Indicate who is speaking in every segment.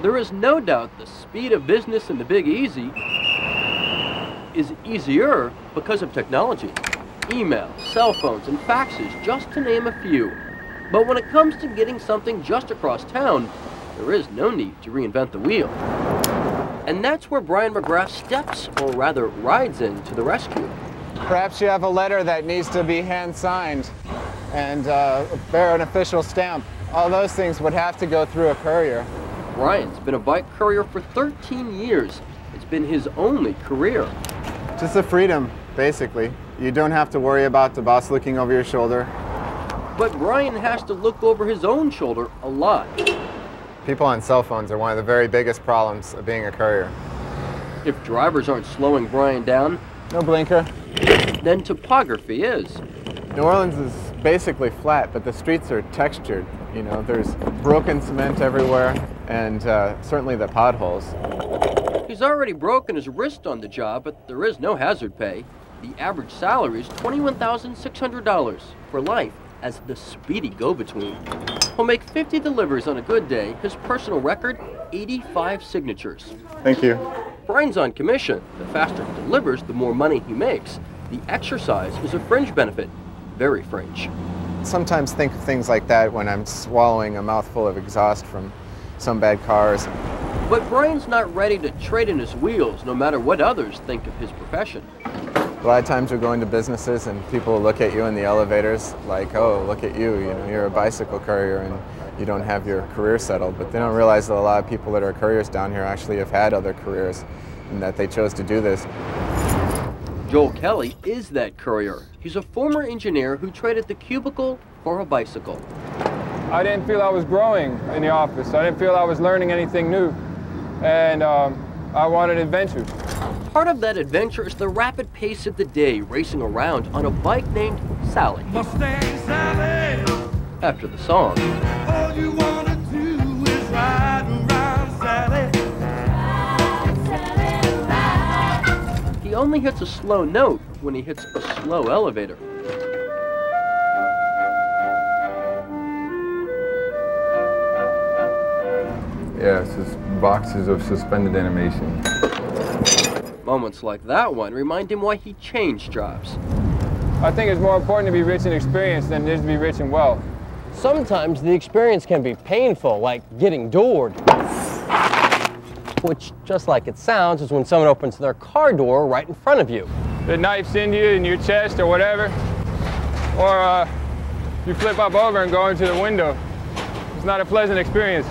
Speaker 1: there is no doubt the speed of business in the Big Easy is easier because of technology. Email, cell phones, and faxes, just to name a few. But when it comes to getting something just across town, there is no need to reinvent the wheel. And that's where Brian McGrath steps, or rather rides in, to the rescue.
Speaker 2: Perhaps you have a letter that needs to be hand-signed and bear an official stamp. All those things would have to go through a courier.
Speaker 1: Brian's been a bike courier for 13 years. It's been his only career.
Speaker 2: Just the freedom, basically. You don't have to worry about the boss looking over your shoulder.
Speaker 1: But Brian has to look over his own shoulder a lot.
Speaker 2: People on cell phones are one of the very biggest problems of being a courier.
Speaker 1: If drivers aren't slowing Brian down,
Speaker 2: no blinker,
Speaker 1: then topography is.
Speaker 2: New Orleans is basically flat, but the streets are textured. You know, there's broken cement everywhere, and certainly the potholes.
Speaker 1: He's already broken his wrist on the job, but there is no hazard pay. The average salary is $21,600 for life as the speedy go-between. He'll make 50 deliveries on a good day. His personal record, 85 signatures.
Speaker 2: Thank you.
Speaker 1: Brian's on commission. The faster he delivers, the more money he makes. The exercise is a fringe benefit. Very fringe.
Speaker 2: Sometimes think of things like that when I'm swallowing a mouthful of exhaust from some bad cars.
Speaker 1: But Brian's not ready to trade in his wheels, no matter what others think of his profession.
Speaker 2: A lot of times you'll go into businesses and people will look at you in the elevators like, oh, look at you, you're a bicycle courier and you don't have your career settled. But they don't realize that a lot of people that are couriers down here actually have had other careers and that they chose to do this.
Speaker 1: Joel Kelly is that courier. He's a former engineer who traded the cubicle for a bicycle.
Speaker 3: I didn't feel I was growing in the office. I didn't feel I was learning anything new. And I wanted adventure.
Speaker 1: Part of that adventure is the rapid pace of the day, racing around on a bike named Sally.
Speaker 4: Mustang Sally.
Speaker 1: After the song.
Speaker 4: All you wanna do is ride around Sally. Ride, Sally, ride.
Speaker 1: He only hits a slow note when he hits a slow elevator.
Speaker 5: Yeah, it's just boxes of suspended animation.
Speaker 1: Moments like that one remind him why he changed jobs.
Speaker 3: I think it's more important to be rich in experience than it is to be rich in wealth.
Speaker 6: Sometimes the experience can be painful, like getting doored. Which, just like it sounds, is when someone opens their car door right in front of you.
Speaker 3: The knife's in you, in your chest or whatever. Or you flip up over and go into the window. It's not a pleasant experience.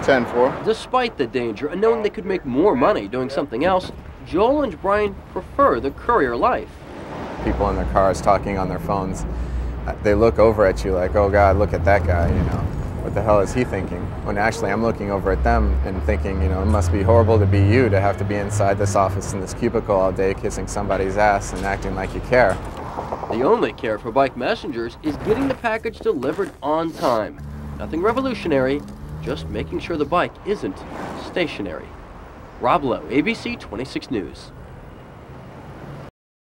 Speaker 2: 10-4.
Speaker 1: Despite the danger and knowing they could make more money doing something else, Joel and Brian prefer the courier life.
Speaker 2: People in their cars talking on their phones, they look over at you like, oh God, look at that guy, What the hell is he thinking? When actually I'm looking over at them and thinking, it must be horrible to be you, to have to be inside this office in this cubicle all day kissing somebody's ass and acting like you care.
Speaker 1: The only care for bike messengers is getting the package delivered on time. Nothing revolutionary, just making sure the bike isn't stationary. Rob Lowe, ABC 26 News.